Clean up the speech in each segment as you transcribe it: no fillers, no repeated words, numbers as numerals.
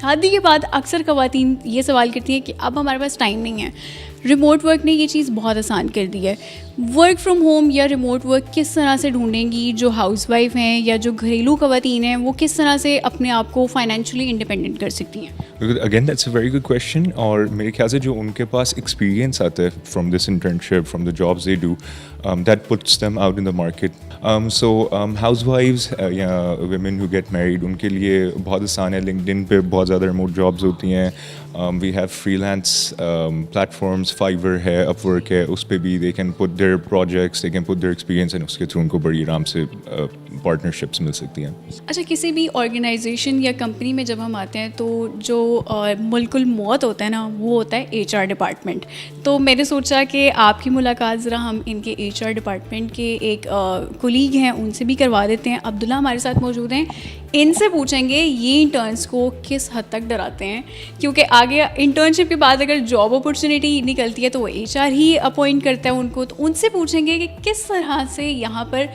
شادی کے بعد اکثر خواتین یہ سوال کرتی ہیں کہ اب ہمارے پاس ٹائم نہیں ہے. ریموٹ ورک نے یہ چیز بہت آسان کر دی ہے. ورک فرام ہوم یا ریموٹ ورک کس طرح سے ڈھونڈیں گی جو ہاؤس وائف ہیں یا جو گھریلو خواتین ہیں, وہ کس طرح سے اپنے آپ کو فائنینشلی انڈیپینڈنٹ کر سکتی ہیں؟ Again that's a very good question. اور میرے خیال سے جو ان کے پاس ایکسپیرینس آتا ہے from this internship, from the jobs they do, that puts them out in the market. So house wives یا ویمن ہو گیٹ میریڈ, ان کے لیے بہت آسان ہے. لنکڈن پہ بہت زیادہ ریموٹ جابس ہوتی ہیں. We have freelance platforms, Fiverr ہے, اپ ورک ہے, اس پہ بھی they can put their projects, they can put their experience, and اس کے تھرو ان کو بڑی آرام سے پارٹنرشپس مل سکتی ہیں. اچھا, کسی بھی آرگنائزیشن یا کمپنی میں جب ہم آتے ہیں تو جو ملک الموت ہوتا ہے نا, وہ ہوتا ہے ایچ آر ڈپارٹمنٹ. تو میں نے سوچا کہ آپ کی ملاقات ذرا ہم ان کے ایچ آر ڈپارٹمنٹ کے ایک کولیگ ہیں ان سے بھی کروا دیتے ہیں. عبداللہ ہمارے ساتھ موجود ہیں, ان سے پوچھیں گے یہ انٹرنس کو کس حد تک ڈراتے ہیں, کیونکہ آگے انٹرنشپ کے بعد اگر جاب اپرچونیٹی نکلتی ہے تو وہ ایچ آر ہی اپوائنٹ کرتا ہے ان کو. تو ان سے پوچھیں گے کہ کس طرح سے یہاں پر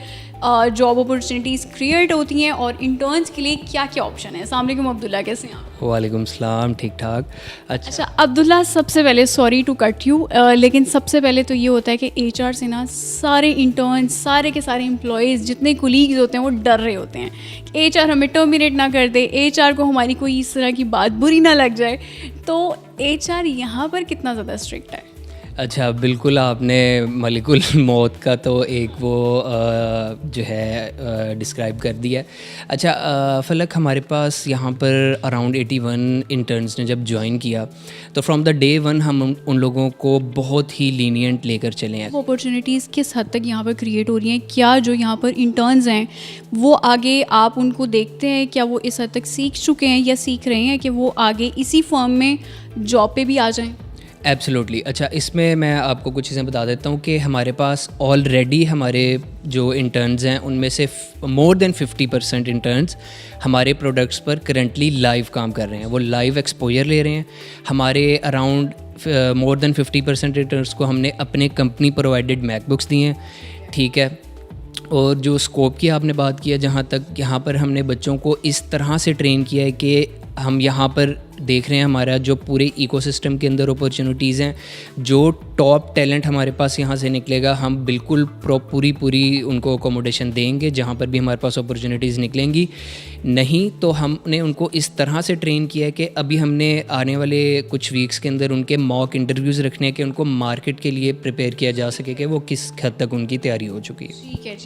جاب اپرچونیٹیز کریٹ ہوتی ہیں اور انٹرنس کے لیے کیا کیا آپشن ہے. السلام علیکم عبداللہ, کیسے ہیں آپ؟ وعلیکم السلام, ٹھیک ٹھاک. اچھا عبداللہ, سب سے پہلے سوری ٹو کٹ یو, لیکن سب سے پہلے تو یہ ہوتا ہے کہ ایچ آر سے نا سارے انٹرنس, سارے کے سارے امپلائیز جتنے کولیگز ہوتے ہیں وہ ڈر رہے ہوتے ہیں کہ ایچ آر ہمیں ٹرمینیٹ نہ کر دے, ایچ آر کو ہماری کوئی اس طرح کی بات بری نہ لگ جائے. تو ایچ آر یہاں پر کتنا زیادہ اسٹرکٹ ہے؟ اچھا, بالکل آپ نے ملک الموت کا تو ایک وہ جو ہے ڈسکرائب کر دیا. اچھا فلک, ہمارے پاس یہاں پر اراؤنڈ 81 انٹرنس نے جب جوائن کیا تو فرام دا ڈے ون ہم ان لوگوں کو بہت ہی لینینٹ لے کر چلے ہیں. اپرچونیٹیز کس حد تک یہاں پر کریٹ ہو رہی ہیں؟ کیا جو یہاں پر انٹرنز ہیں وہ آگے آپ ان کو دیکھتے ہیں, کیا وہ اس حد تک سیکھ چکے ہیں یا سیکھ رہے ہیں کہ وہ آگے اسی فرم میں جاب پہ بھی آ جائیں؟ ایبسلیوٹلی. اچھا, اس میں میں آپ کو کچھ چیزیں بتا دیتا ہوں کہ ہمارے پاس آلریڈی ہمارے جو انٹرنز ہیں ان میں سے مور دین 50% انٹرنز ہمارے پروڈکٹس پر کرنٹلی لائیو کام کر رہے ہیں. وہ لائیو ایکسپوجر لے رہے ہیں. ہمارے اراؤنڈ مور دین 50% انٹرنز کو ہم نے اپنے کمپنی پرووائڈیڈ میک بکس دیے ہیں, ٹھیک ہے. اور جو اسکوپ کی آپ نے بات کیا, جہاں تک یہاں پر ہم نے بچوں کو اس طرح سے ٹرین کیا ہے کہ ہم یہاں پر دیکھ رہے ہیں ہمارا جو پورے ایکو سسٹم کے اندر اپرچونیٹیز ہیں, جو ٹاپ ٹیلنٹ ہمارے پاس یہاں سے نکلے گا ہم بالکل پوری ان کو اکوموڈیشن دیں گے جہاں پر بھی ہمارے پاس اپرچونیٹیز نکلیں گی. نہیں تو ہم نے ان کو اس طرح سے ٹرین کیا ہے کہ ابھی ہم نے آنے والے کچھ ویکس کے اندر ان کے موک انٹرویوز رکھنے کہ ان کو مارکیٹ کے لیے پریپیئر کیا جا سکے کہ وہ کس حد تک ان کی تیاری ہو چکی ہے. ٹھیک ہے جی.